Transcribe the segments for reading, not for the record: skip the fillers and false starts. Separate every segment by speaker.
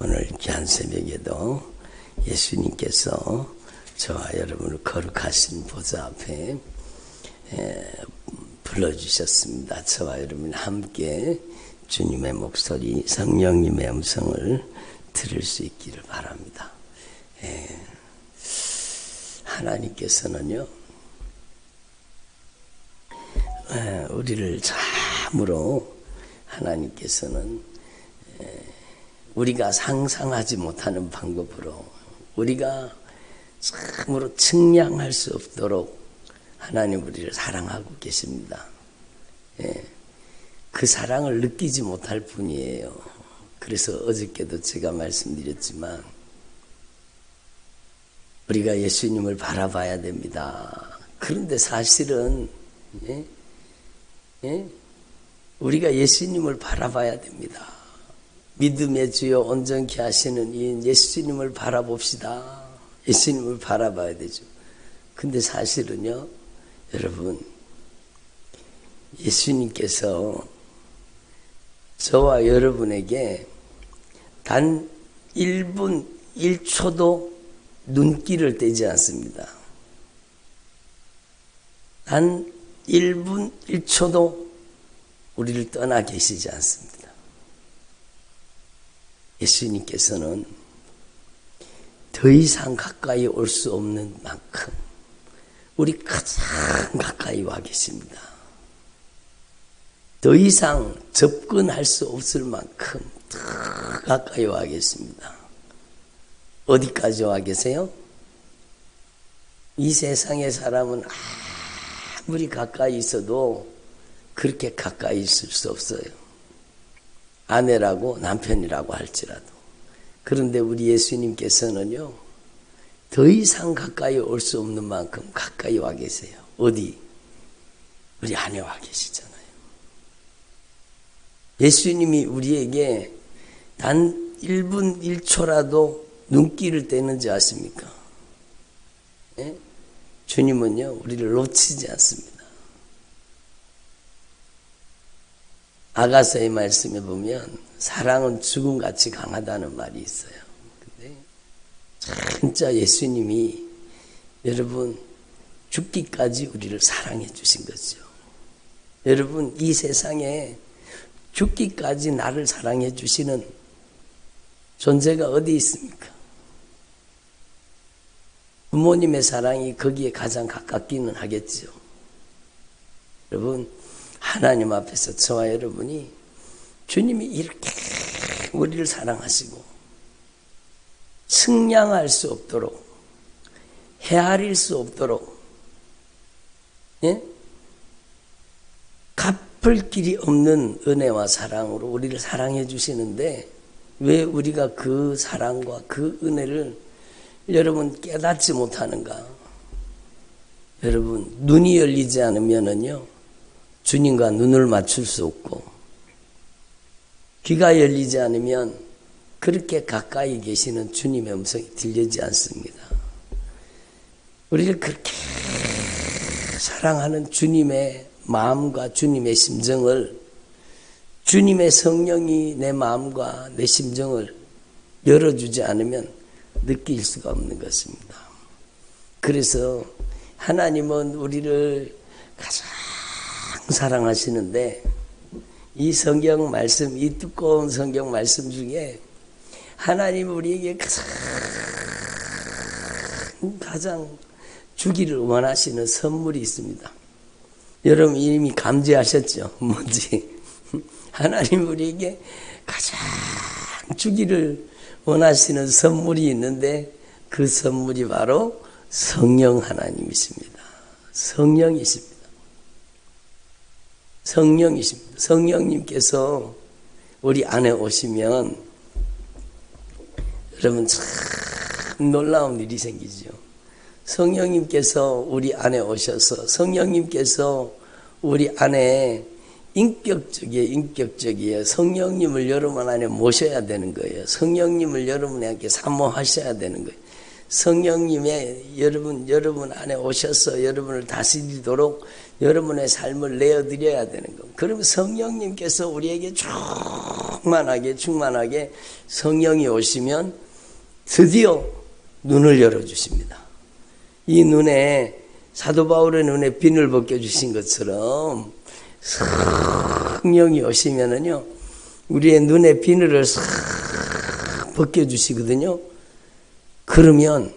Speaker 1: 오늘 귀한 새벽에도 예수님께서 저와 여러분을 거룩하신 보좌 앞에 불러주셨습니다. 저와 여러분이 함께 주님의 목소리, 성령님의 음성을 들을 수 있기를 바랍니다. 하나님께서는요, 우리를 참으로 하나님께서는 우리가 상상하지 못하는 방법으로 우리가 참으로 측량할 수 없도록 하나님 우리를 사랑하고 계십니다. 그 사랑을 느끼지 못할 뿐이에요. 그래서 어저께도 제가 말씀드렸지만 우리가 예수님을 바라봐야 됩니다. 그런데 사실은 우리가 예수님을 바라봐야 됩니다. 믿음의 주여 온전케 하시는 이 예수님을 바라봅시다. 예수님을 바라봐야 되죠. 근데 사실은요, 여러분, 예수님께서 저와 여러분에게 단 1분 1초도 눈길을 떼지 않습니다. 단 1분 1초도 우리를 떠나 계시지 않습니다. 예수님께서는 더 이상 가까이 올 수 없는 만큼 우리 가장 가까이 와 계십니다. 더 이상 접근할 수 없을 만큼 더 가까이 와 계십니다. 어디까지 와 계세요? 이 세상의 사람은 아무리 가까이 있어도 그렇게 가까이 있을 수 없어요. 아내라고 남편이라고 할지라도. 그런데 우리 예수님께서는요, 더 이상 가까이 올 수 없는 만큼 가까이 와 계세요. 어디? 우리 안에 와 계시잖아요. 예수님이 우리에게 단 1분 1초라도 눈길을 떼는지 아십니까? 주님은요, 우리를 놓치지 않습니다. 아가서의 말씀에 보면 사랑은 죽음같이 강하다는 말이 있어요. 근데 진짜 예수님이 여러분 죽기까지 우리를 사랑해 주신 거죠. 여러분 이 세상에 죽기까지 나를 사랑해 주시는 존재가 어디 있습니까? 부모님의 사랑이 거기에 가장 가깝기는 하겠죠. 여러분 하나님 앞에서 저와 여러분이 주님이 이렇게 우리를 사랑하시고 측량할 수 없도록 헤아릴 수 없도록 갚을 길이 없는 은혜와 사랑으로 우리를 사랑해 주시는데 왜 우리가 그 사랑과 그 은혜를 여러분 깨닫지 못하는가? 여러분 눈이 열리지 않으면은요 주님과 눈을 맞출 수 없고 귀가 열리지 않으면 그렇게 가까이 계시는 주님의 음성이 들리지 않습니다. 우리를 그렇게 사랑하는 주님의 마음과 주님의 심정을 주님의 성령이 내 마음과 내 심정을 열어주지 않으면 느낄 수가 없는 것입니다. 그래서 하나님은 우리를 가장 사랑하시는데 이 성경 말씀, 이 두꺼운 성경 말씀 중에 하나님 우리에게 가장 주기를 원하시는 선물이 있습니다. 여러분 이미 감지하셨죠? 뭔지. 하나님 우리에게 가장 주기를 원하시는 선물이 있는데 그 선물이 바로 성령 하나님이십니다. 성령이십니다. 성령이십니다. 성령님께서 우리 안에 오시면 여러분 참 놀라운 일이 생기죠. 성령님께서 우리 안에 오셔서 성령님께서 우리 안에 인격적이에요. 성령님을 여러분 안에 모셔야 되는 거예요. 성령님을 여러분에게 사모하셔야 되는 거예요. 성령님의 여러분 안에 오셔서 여러분을 다스리도록 여러분의 삶을 내어드려야 되는 겁니다. 그러면 성령님께서 우리에게 충만하게 성령이 오시면 드디어 눈을 열어주십니다. 이 눈에 사도 바울의 눈에 비늘 벗겨주신 것처럼 성령이 오시면은요 우리의 눈에 비늘을 싹 벗겨주시거든요. 그러면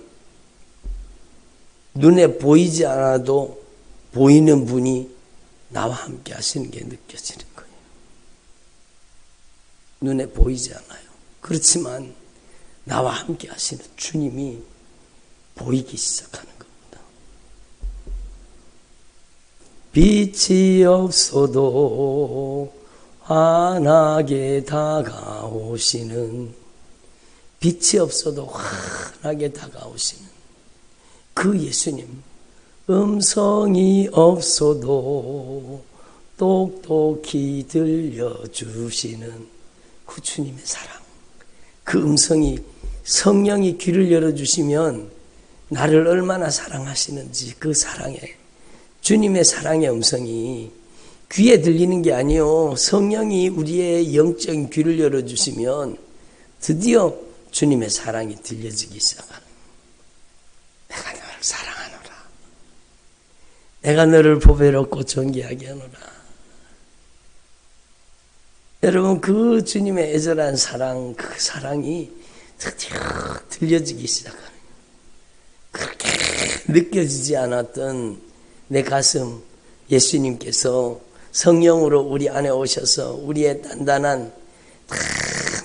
Speaker 1: 눈에 보이지 않아도 보이는 분이 나와 함께 하시는 게 느껴지는 거예요. 눈에 보이지 않아요. 그렇지만 나와 함께 하시는 주님이 보이기 시작하는 겁니다. 빛이 없어도 환하게 다가오시는, 빛이 없어도 환하게 다가오시는 그 예수님, 음성이 없어도 똑똑히 들려주시는 그 주님의 사랑, 그 음성이, 성령이 귀를 열어주시면 나를 얼마나 사랑하시는지 그 사랑에, 주님의 사랑의 음성이 귀에 들리는 게 아니요, 성령이 우리의 영적인 귀를 열어주시면 드디어 주님의 사랑이 들려지기 시작하는, 내가 너를 사랑하노라, 내가 너를 보배롭고 존귀하게 하노라. 여러분, 그 주님의 애절한 사랑, 그 사랑이 드디어 들려지기 시작하는 거예요. 그렇게 느껴지지 않았던 내 가슴, 예수님께서 성령으로 우리 안에 오셔서 우리의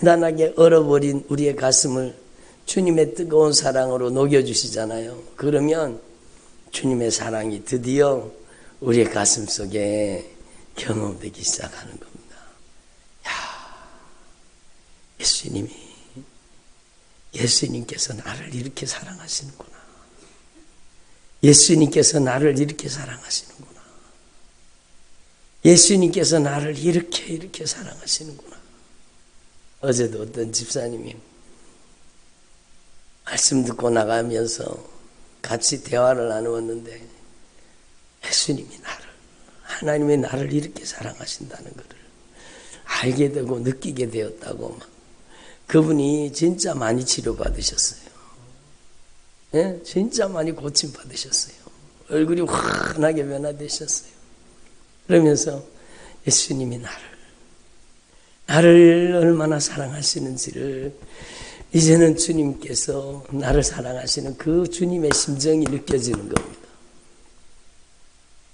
Speaker 1: 단단하게 얼어버린 우리의 가슴을 주님의 뜨거운 사랑으로 녹여주시잖아요. 그러면 주님의 사랑이 드디어 우리의 가슴 속에 경험되기 시작하는 겁니다. 예수님께서 나를 이렇게 사랑하시는구나. 예수님께서 나를 이렇게 사랑하시는구나. 예수님께서 나를 이렇게 사랑하시는구나. 어제도 어떤 집사님이 말씀 듣고 나가면서 같이 대화를 나누었는데, 예수님이 하나님이 나를 이렇게 사랑하신다는 것을 알게 되고 느끼게 되었다고 막. 그분이 진짜 많이 치료받으셨어요. 네? 진짜 많이 고침받으셨어요. 얼굴이 환하게 변화되셨어요. 그러면서 예수님이 나를 얼마나 사랑하시는지를, 이제는 주님께서 나를 사랑하시는 그 주님의 심정이 느껴지는 겁니다.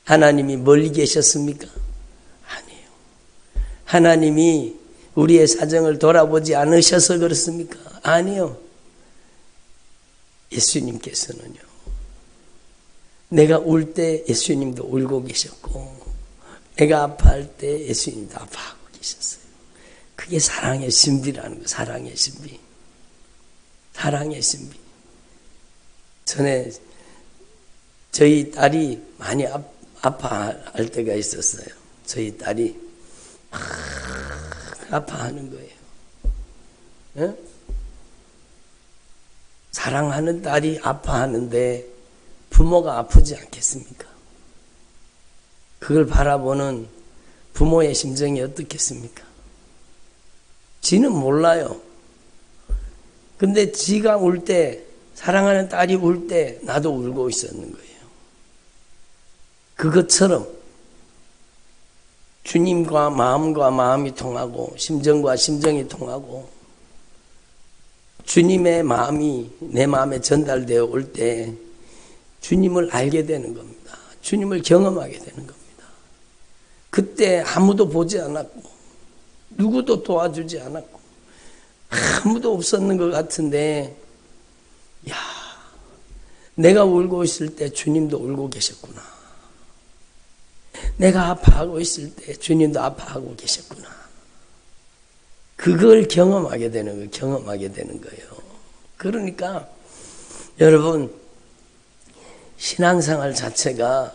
Speaker 1: 하나님이 멀리 계셨습니까? 아니에요. 하나님이 우리의 사정을 돌아보지 않으셔서 그렇습니까? 아니요. 예수님께서는요, 내가 울 때 예수님도 울고 계셨고, 내가 아파할 때 예수님도 아파하고 계셨어요. 그게 사랑의 신비라는 거예요. 사랑의 신비. 사랑의 신비. 전에 저희 딸이 많이 아파할 때가 있었어요. 저희 딸이 아파하는 거예요. 네? 사랑하는 딸이 아파하는데 부모가 아프지 않겠습니까? 그걸 바라보는 부모의 심정이 어떻겠습니까? 지는 몰라요. 근데 지가 울 때, 사랑하는 딸이 울 때 나도 울고 있었는 거예요. 그것처럼 주님과 마음이 통하고 심정과 심정이 통하고 주님의 마음이 내 마음에 전달되어 올 때 주님을 알게 되는 겁니다. 주님을 경험하게 되는 겁니다. 그때 아무도 보지 않았고 누구도 도와주지 않았고 아무도 없었는 것 같은데, 내가 울고 있을 때 주님도 울고 계셨구나. 내가 아파하고 있을 때 주님도 아파하고 계셨구나. 그걸 경험하게 되는 거예요. 그러니까 여러분, 신앙생활 자체가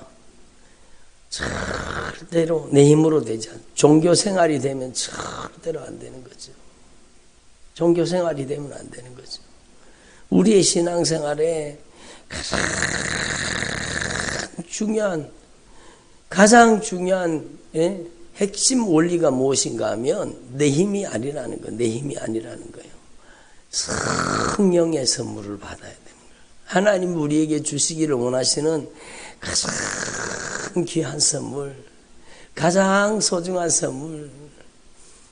Speaker 1: 절대로 내 힘으로 되지 않아요. 종교생활이 되면 절대로 안 되는 거죠. 종교생활이 되면 안 되는 거죠. 우리의 신앙생활에 가장 중요한 핵심 원리가 무엇인가 하면 내 힘이 아니라는 거예요. 내 힘이 아니라는 거예요. 성령의 선물을 받아야 되는 거예요. 하나님 우리에게 주시기를 원하시는 가장 귀한 선물, 가장 소중한 선물,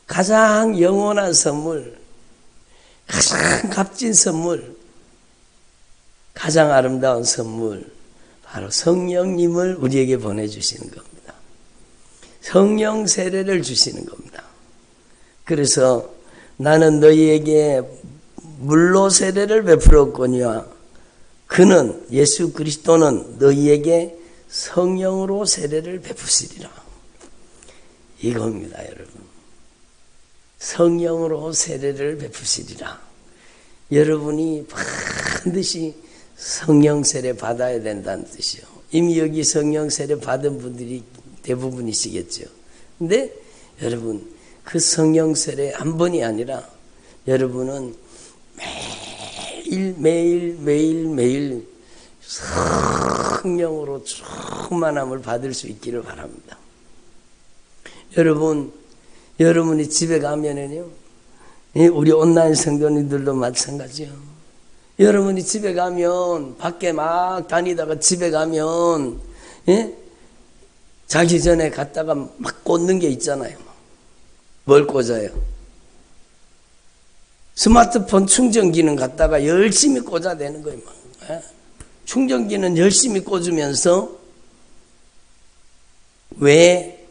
Speaker 1: 가장 영원한 선물, 가장 값진 선물, 가장 아름다운 선물, 바로 성령님을 우리에게 보내주시는 겁니다. 성령 세례를 주시는 겁니다. 그래서 나는 너희에게 물로 세례를 베풀었거니와 그는 예수 그리스도는 너희에게 성령으로 세례를 베푸시리라. 이겁니다, 여러분. 성령으로 세례를 베푸시리라. 여러분이 반드시 성령 세례 받아야 된다는 뜻이요. 이미 여기 성령 세례 받은 분들이 대부분이시겠죠. 근데 여러분, 그 성령 세례 한 번이 아니라 여러분은 매일 성령으로 충만함을 받을 수 있기를 바랍니다. 여러분이 집에 가면은요, 우리 온라인 성도님들도 마찬가지요. 여러분이 집에 가면, 밖에 막 다니다가 집에 가면, 자기 전에 갔다가 막 꽂는 게 있잖아요. 뭘 꽂아요? 스마트폰 충전기는 갖다가 열심히 꽂아대는 거예요. 충전기는 열심히 꽂으면서 왜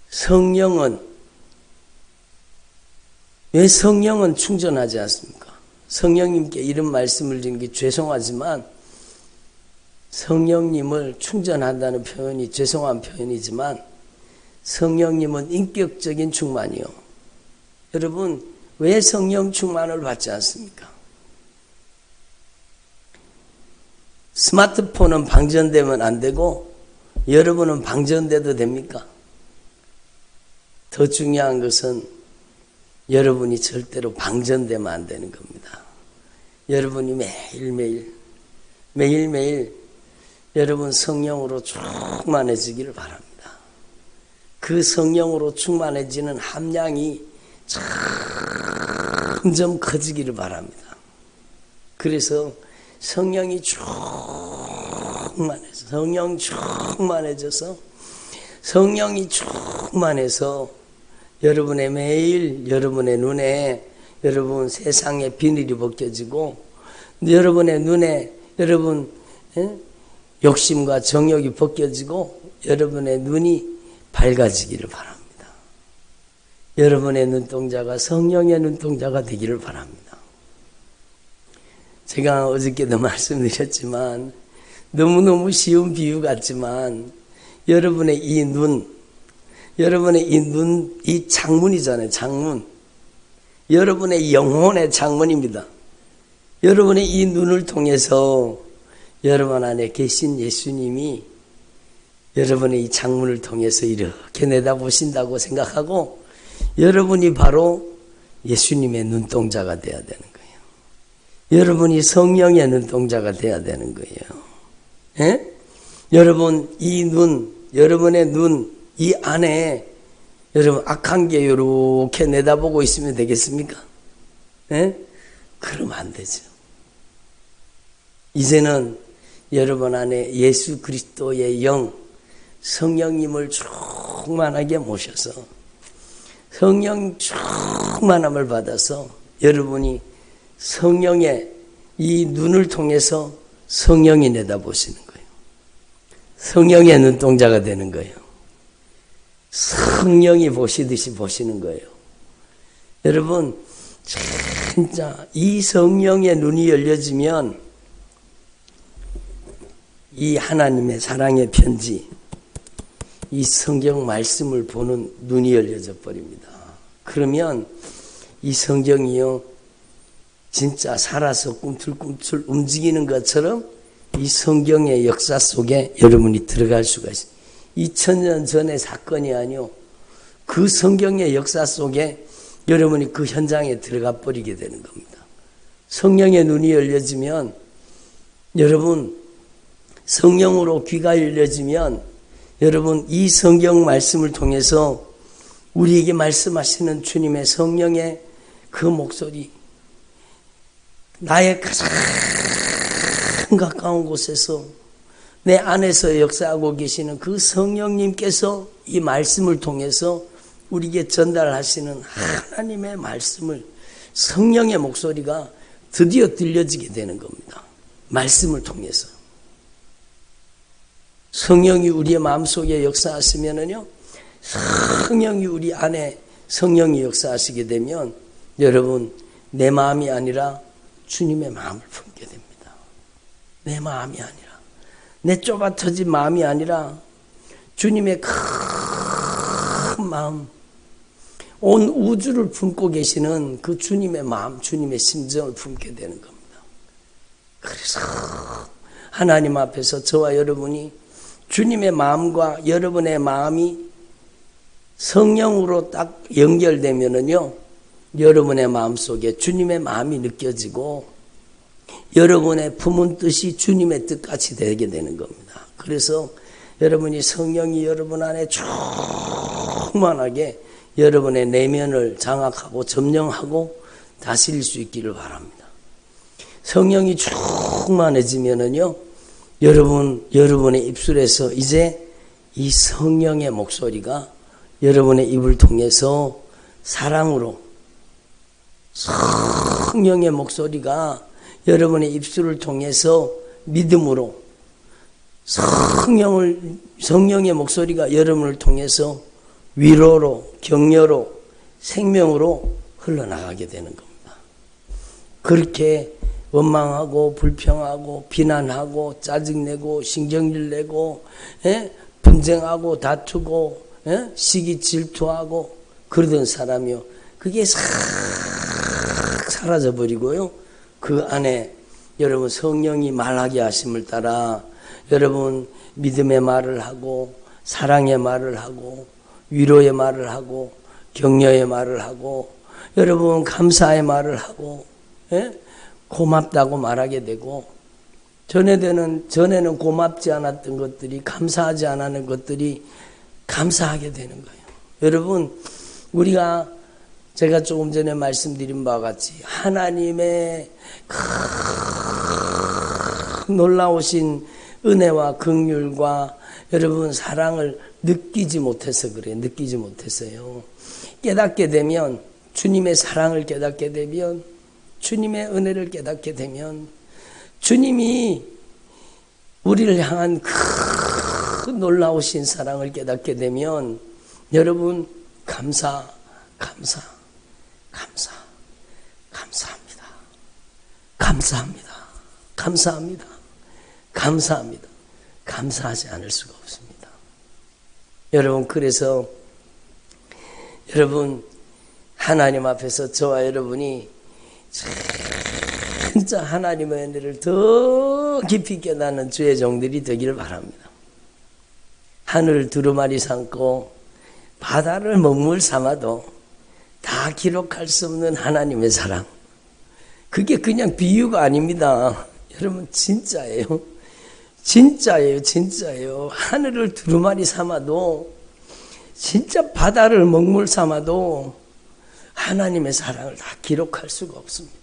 Speaker 1: 성령은 충전하지 않습니까? 성령님께 이런 말씀을 드리는 게 죄송하지만 성령님을 충전한다는 표현이 죄송한 표현이지만 성령님은 인격적인 충만이요. 여러분, 왜 성령 충만을 받지 않습니까? 스마트폰은 방전되면 안 되고 여러분은 방전돼도 됩니까? 더 중요한 것은 여러분이 절대로 방전되면 안 되는 겁니다. 여러분이 매일매일 여러분 성령으로 충만해지기를 바랍니다. 그 성령으로 충만해지는 함량이 점점 커지기를 바랍니다. 그래서 성령이 성령이 충만해서 여러분의 눈에 여러분 세상의 비늘이 벗겨지고 여러분의 눈에 여러분 욕심과 정욕이 벗겨지고 여러분의 눈이 밝아지기를 바랍니다. 여러분의 눈동자가 성령의 눈동자가 되기를 바랍니다. 제가 어저께도 말씀드렸지만 너무너무 쉬운 비유 같지만 여러분의 이 창문이잖아요. 창문. 여러분의 영혼의 창문입니다. 여러분의 이 눈을 통해서 여러분 안에 계신 예수님이 여러분의 이 창문을 통해서 이렇게 내다보신다고 생각하고 여러분이 바로 예수님의 눈동자가 되어야 되는 거예요. 여러분이 성령의 눈동자가 되어야 되는 거예요. 여러분 여러분의 눈 이 안에 여러분 악한 게 이렇게 내다보고 있으면 되겠습니까? 그러면 안 되죠. 이제는 여러분 안에 예수 그리스도의 영 성령님을 충만하게 모셔서 성령 충만함을 받아서 여러분이 성령의 이 눈을 통해서 성령이 내다보시는 거예요. 성령의 눈동자가 되는 거예요. 성령이 보시듯이 보시는 거예요. 여러분, 진짜 이 성령의 눈이 열려지면 이 하나님의 사랑의 편지, 이 성경 말씀을 보는 눈이 열려져 버립니다. 그러면 이 성경이요, 진짜 살아서 꿈틀꿈틀 움직이는 것처럼 이 성경의 역사 속에 여러분이 들어갈 수가 있어요. 2000년 전의 사건이 아니요, 그 성경의 역사 속에 여러분이 그 현장에 들어가 버리게 되는 겁니다. 성령의 눈이 열려지면, 여러분 성령으로 귀가 열려지면, 여러분 이 성경 말씀을 통해서 우리에게 말씀하시는 주님의 성령의 그 목소리, 나의 가장 가까운 곳에서 내 안에서 역사하고 계시는 그 성령님께서 이 말씀을 통해서 우리에게 전달하시는 하나님의 말씀을, 성령의 목소리가 드디어 들려지게 되는 겁니다. 말씀을 통해서. 성령이 우리의 마음속에 역사하시면은요, 성령이 우리 안에 성령이 역사하시게 되면, 여러분 내 마음이 아니라 주님의 마음을 품게 됩니다. 내 마음이 아니라, 내 좁아 터진 마음이 아니라 주님의 큰 마음, 온 우주를 품고 계시는 그 주님의 마음, 주님의 심정을 품게 되는 겁니다. 그래서 하나님 앞에서 저와 여러분이 주님의 마음과 여러분의 마음이 성령으로 딱 연결되면은요, 여러분의 마음속에 주님의 마음이 느껴지고 여러분의 품은 뜻이 주님의 뜻같이 되게 되는 겁니다. 그래서 여러분이 성령이 여러분 안에 충만하게 여러분의 내면을 장악하고 점령하고 다스릴 수 있기를 바랍니다. 성령이 충만해지면은요, 여러분의 입술에서 이제 이 성령의 목소리가 여러분의 입을 통해서 사랑으로, 성령의 목소리가 여러분의 입술을 통해서 믿음으로, 성령의 목소리가 여러분을 통해서 위로로, 격려로, 생명으로 흘러나가게 되는 겁니다. 그렇게 원망하고 불평하고 비난하고 짜증내고 신경질 내고 분쟁하고 다투고 시기 질투하고 그러던 사람이요, 그게 싹 사라져버리고요, 그 안에 여러분 성령이 말하게 하심을 따라 여러분 믿음의 말을 하고 사랑의 말을 하고 위로의 말을 하고 격려의 말을 하고 여러분 감사의 말을 하고 고맙다고 말하게 되고, 전에는 고맙지 않았던 것들이, 감사하지 않았는 것들이 감사하게 되는 거예요. 여러분, 우리가 제가 조금 전에 말씀드린 바와 같이 하나님의 놀라우신 은혜와 긍휼과 여러분 사랑을 느끼지 못해서 그래요. 느끼지 못했어요. 깨닫게 되면, 주님의 사랑을 깨닫게 되면, 주님의 은혜를 깨닫게 되면, 주님이 우리를 향한 큰 놀라우신 사랑을 깨닫게 되면, 여러분 감사합니다. 감사하지 않을 수가 없습니다. 여러분, 그래서 여러분 하나님 앞에서 저와 여러분이 진짜 하나님의 은혜를 더 깊이 깨닫는 주의 종들이 되기를 바랍니다. 하늘을 두루마리 삼고 바다를 먹물 삼아도 다 기록할 수 없는 하나님의 사랑, 그게 그냥 비유가 아닙니다. 여러분 진짜예요. 하늘을 두루마리 삼아도, 진짜 바다를 먹물 삼아도 하나님의 사랑을 다 기록할 수가 없습니다.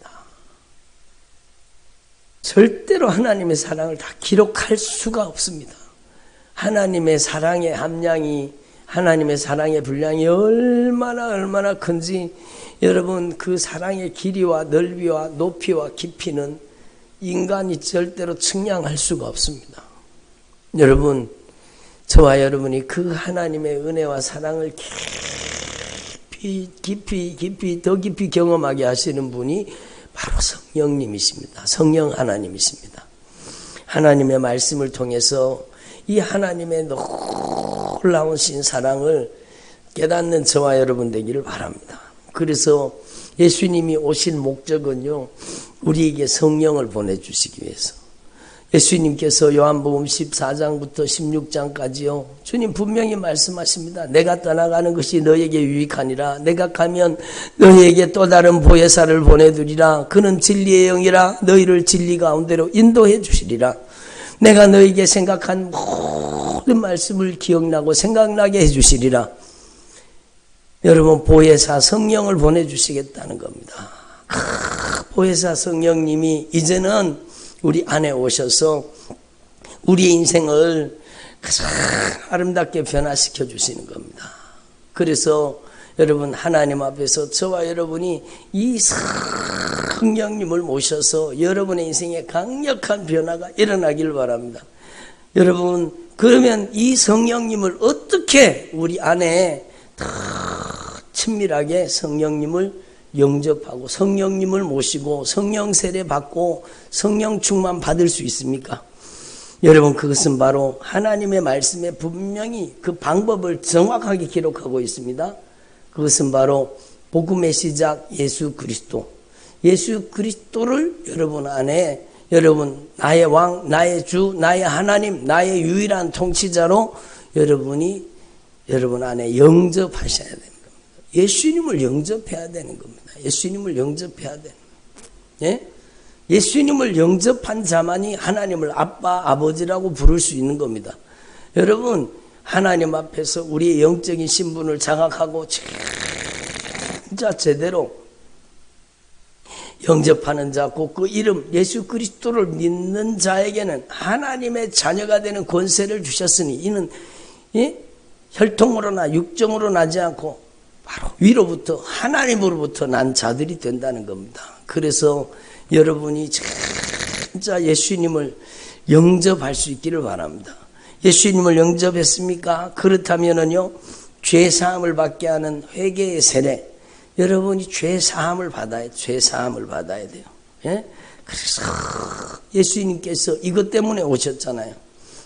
Speaker 1: 절대로 하나님의 사랑을 다 기록할 수가 없습니다. 하나님의 사랑의 함량이, 하나님의 사랑의 분량이 얼마나 큰지, 여러분 그 사랑의 길이와 넓이와 높이와 깊이는 인간이 절대로 측량할 수가 없습니다. 여러분, 저와 여러분이 그 하나님의 은혜와 사랑을 깊이 더 깊이 경험하게 하시는 분이 바로 성령님이십니다. 성령 하나님이십니다. 하나님의 말씀을 통해서 이 하나님의 놀라우신 사랑을 깨닫는 저와 여러분 되기를 바랍니다. 그래서 예수님이 오신 목적은요, 우리에게 성령을 보내주시기 위해서, 예수님께서 요한복음 14장부터 16장까지요. 주님 분명히 말씀하십니다. 내가 떠나가는 것이 너에게 유익하니라. 내가 가면 너희에게 또 다른 보혜사를 보내두리라. 그는 진리의 영이라. 너희를 진리 가운데로 인도해 주시리라. 내가 너희에게 생각한 모든 말씀을 기억나고 생각나게 해 주시리라. 여러분, 보혜사 성령을 보내주시겠다는 겁니다. 보혜사 성령님이 이제는 우리 안에 오셔서 우리의 인생을 가장 아름답게 변화시켜 주시는 겁니다. 그래서 여러분, 하나님 앞에서 저와 여러분이 이 성령님을 모셔서 여러분의 인생에 강력한 변화가 일어나길 바랍니다. 여러분, 그러면 이 성령님을 어떻게 우리 안에 더 친밀하게 성령님을 영접하고 성령님을 모시고 성령 세례 받고 성령 충만 받을 수 있습니까? 여러분, 그것은 바로 하나님의 말씀에 분명히 그 방법을 정확하게 기록하고 있습니다. 그것은 바로 복음의 시작 예수 그리스도. 예수 그리스도를 여러분 안에, 여러분 나의 왕, 나의 주, 나의 하나님, 나의 유일한 통치자로 여러분이 여러분 안에 영접하셔야 됩니다. 예수님을 영접해야 되는 겁니다. 예수님을 영접해야 되는 겁니다. 예? 예수님을 영접한 자만이 하나님을 아빠, 아버지라고 부를 수 있는 겁니다. 여러분, 하나님 앞에서 우리의 영적인 신분을 장악하고 진짜 제대로 영접하는 자, 곧 그 이름 예수 그리스도를 믿는 자에게는 하나님의 자녀가 되는 권세를 주셨으니 이는 혈통으로나 육정으로 나지 않고 바로 위로부터 하나님으로부터 난 자들이 된다는 겁니다. 그래서 여러분이 진짜 예수님을 영접할 수 있기를 바랍니다. 예수님을 영접했습니까? 그렇다면은요, 죄사함을 받게 하는 회개의 세례, 여러분이 죄사함을 받아야 돼요. 예? 그래서 예수님께서 이것 때문에 오셨잖아요.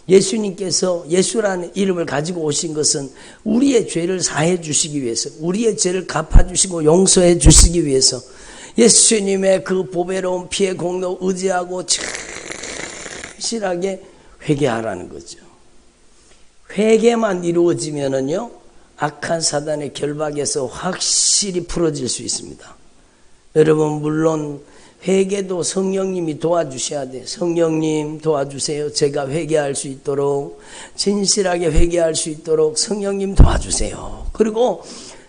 Speaker 1: 예수님께서 예수라는 이름을 가지고 오신 것은 우리의 죄를 사해 주시기 위해서, 우리의 죄를 갚아주시고 용서해 주시기 위해서 예수님의 그 보배로운 피의 공로 의지하고 진실하게 회개하라는 거죠. 회개만 이루어지면은요, 악한 사단의 결박에서 확실히 풀어질 수 있습니다. 여러분, 물론 회개도 성령님이 도와주셔야 돼요. 성령님 도와주세요. 제가 회개할 수 있도록, 진실하게 회개할 수 있도록 성령님 도와주세요. 그리고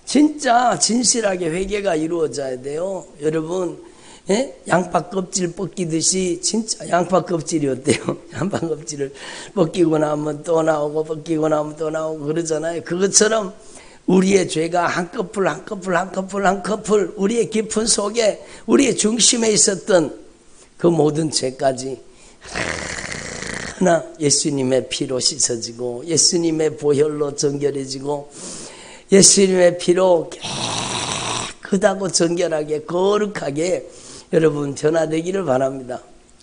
Speaker 1: 진짜 진실하게 회개가 이루어져야 돼요. 여러분, 양파 껍질 벗기듯이 진짜 양파 껍질이 어때요? 양파 껍질을 벗기고 나면 또 나오고 벗기고 나면 또 나오고 그러잖아요. 그것처럼 우리의 죄가 한꺼풀 우리의 깊은 속에, 우리의 중심에 있었던 그 모든 죄까지 하나 예수님의 피로 씻어지고 예수님의 보혈로 정결해지고 예수님의 피로 깨끗하고 정결하게 거룩하게 여러분 변화되기를 바랍니다.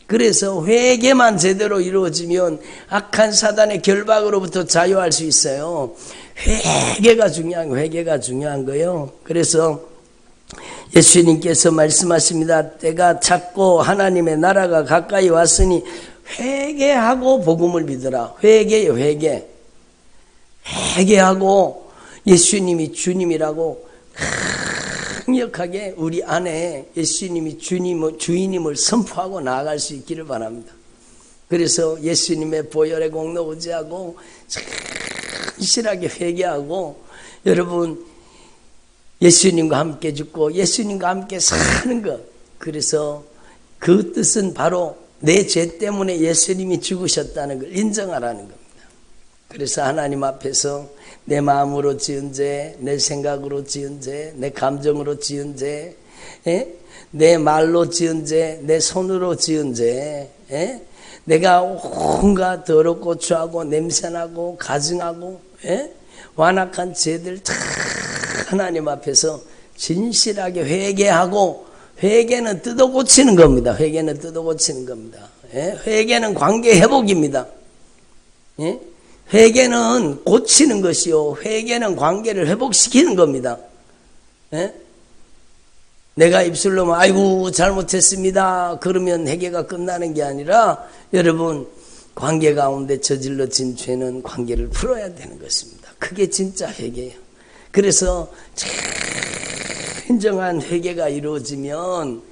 Speaker 1: 그래서 회개만 제대로 이루어지면 악한 사단의 결박으로부터 자유할 수 있어요. 회개가 중요한 거예요. 그래서 예수님께서 말씀하십니다. 때가 찼고 하나님의 나라가 가까이 왔으니 회개하고 복음을 믿으라. 회개하고 예수님이 주님이라고 강력하게 우리 안에 예수님이 주인임을 선포하고 나아갈 수 있기를 바랍니다. 그래서 예수님의 보혈의 공로 의지하고 진실하게 회개하고 여러분 예수님과 함께 죽고 예수님과 함께 사는 것, 그래서 그 뜻은 바로 내 죄 때문에 예수님이 죽으셨다는 걸 인정하라는 겁니다. 그래서 하나님 앞에서 내 마음으로 지은 죄, 내 생각으로 지은 죄, 내 감정으로 지은 죄, 내 말로 지은 죄, 내 손으로 지은 죄, 내가 온갖 더럽고 추하고 냄새나고 가증하고 완악한 죄들 다 하나님 앞에서 진실하게 회개하고, 회개는 뜯어 고치는 겁니다. 회개는 뜯어 고치는 겁니다. 회개는 관계 회복입니다. 회개는 고치는 것이요, 회개는 관계를 회복시키는 겁니다. 내가 입술로 아이고 잘못했습니다 그러면 회개가 끝나는 게 아니라 여러분 관계 가운데 저질러진 죄는 관계를 풀어야 되는 것입니다. 그게 진짜 회개예요. 그래서 진정한 회개가 이루어지면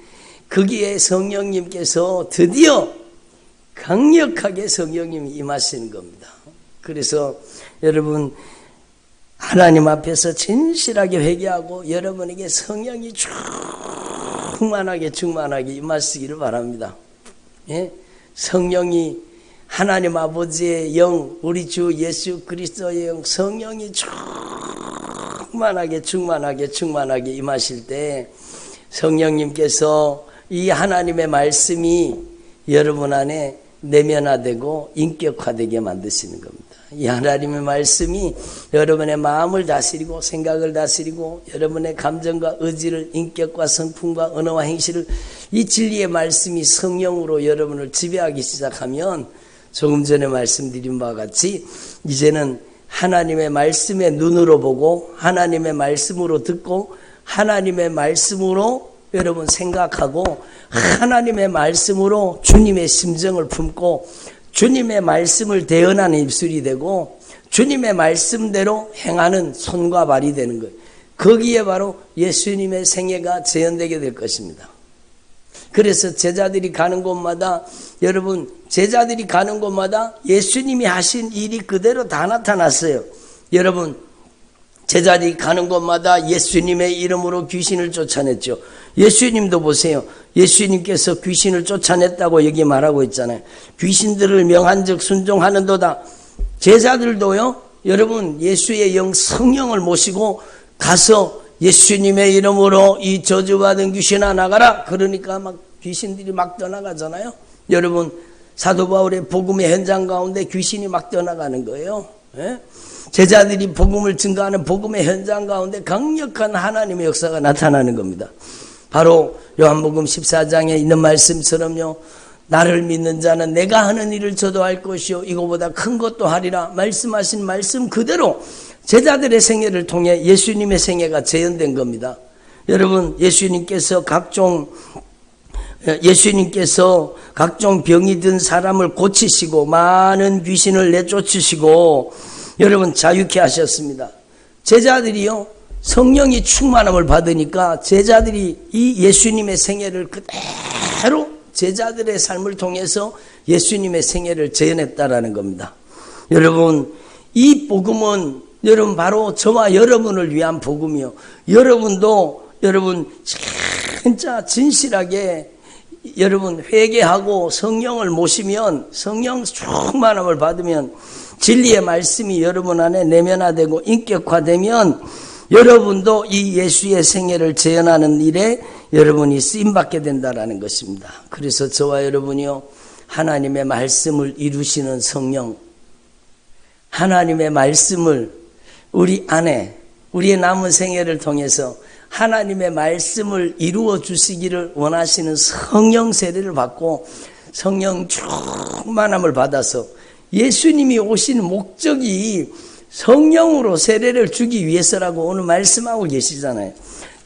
Speaker 1: 거기에 성령님께서 드디어 강력하게 성령님이 임하시는 겁니다. 그래서 여러분 하나님 앞에서 진실하게 회개하고 여러분에게 성령이 충만하게 임하시기를 바랍니다. 예? 성령이 하나님 아버지의 영, 우리 주 예수 그리스도의 영, 성령이 충만하게 임하실 때 성령님께서 이 하나님의 말씀이 여러분 안에 내면화되고 인격화되게 만드시는 겁니다. 이 하나님의 말씀이 여러분의 마음을 다스리고 생각을 다스리고 여러분의 감정과 의지를 인격과 성품과 언어와 행실을 이 진리의 말씀이 성령으로 여러분을 지배하기 시작하면 조금 전에 말씀드린 바와 같이 이제는 하나님의 말씀의 눈으로 보고 하나님의 말씀으로 듣고 하나님의 말씀으로 여러분 생각하고 하나님의 말씀으로 주님의 심정을 품고 주님의 말씀을 대언하는 입술이 되고 주님의 말씀대로 행하는 손과 발이 되는 거예요. 거기에 바로 예수님의 생애가 재현되게 될 것입니다. 그래서 제자들이 가는 곳마다 여러분 제자들이 가는 곳마다 예수님이 하신 일이 그대로 다 나타났어요. 여러분 제자들이 가는 곳마다 예수님의 이름으로 귀신을 쫓아냈죠. 예수님도 보세요. 예수님께서 귀신을 쫓아냈다고 여기 말하고 있잖아요. 귀신들을 명한즉 순종하는도다. 제자들도요. 여러분 예수의 영 성령을 모시고 가서 예수님의 이름으로 이 저주받은 귀신아 나가라. 그러니까 막 귀신들이 막 떠나가잖아요. 여러분 사도 바울의 복음의 현장 가운데 귀신이 막 떠나가는 거예요. 예? 제자들이 복음을 증거하는 복음의 현장 가운데 강력한 하나님의 역사가 나타나는 겁니다. 바로 요한복음 14장에 있는 말씀처럼요. 나를 믿는 자는 내가 하는 일을 저도 할 것이요 이거보다 큰 것도 하리라 말씀하신 말씀 그대로 제자들의 생애를 통해 예수님의 생애가 재현된 겁니다. 여러분 예수님께서 각종 병이 든 사람을 고치시고 많은 귀신을 내쫓으시고 여러분 자유케 하셨습니다. 제자들이요 성령이 충만함을 받으니까 제자들이 이 예수님의 생애를 그대로 제자들의 삶을 통해서 예수님의 생애를 재현했다라는 겁니다. 여러분 이 복음은 여러분 바로 저와 여러분을 위한 복음이요. 여러분도 여러분 진짜 진실하게 여러분 회개하고 성령을 모시면 성령 충만함을 받으면 진리의 말씀이 여러분 안에 내면화되고 인격화되면 여러분도 이 예수의 생애를 재현하는 일에 여러분이 쓰임받게 된다는 것입니다. 그래서 저와 여러분이요 하나님의 말씀을 이루시는 성령 하나님의 말씀을 우리 안에 우리의 남은 생애를 통해서 하나님의 말씀을 이루어 주시기를 원하시는 성령 세례를 받고 성령 충만함을 받아서 예수님이 오신 목적이 성령으로 세례를 주기 위해서라고 오늘 말씀하고 계시잖아요.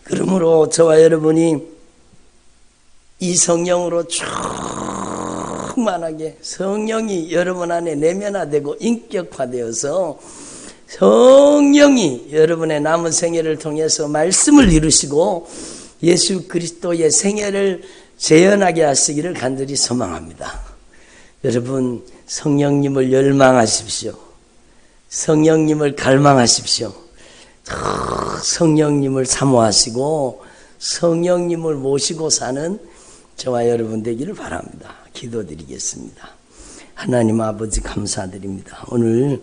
Speaker 1: 그러므로 저와 여러분이 이 성령으로 충만하게 성령이 여러분 안에 내면화되고 인격화되어서 성령이 여러분의 남은 생애를 통해서 말씀을 이루시고 예수 그리스도의 생애를 재현하게 하시기를 간절히 소망합니다. 여러분 성령님을 열망하십시오. 성령님을 갈망하십시오. 성령님을 사모하시고 성령님을 모시고 사는 저와 여러분 되기를 바랍니다. 기도드리겠습니다. 하나님 아버지 감사드립니다. 오늘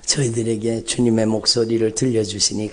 Speaker 1: 저희들에게 주님의 목소리를 들려주시니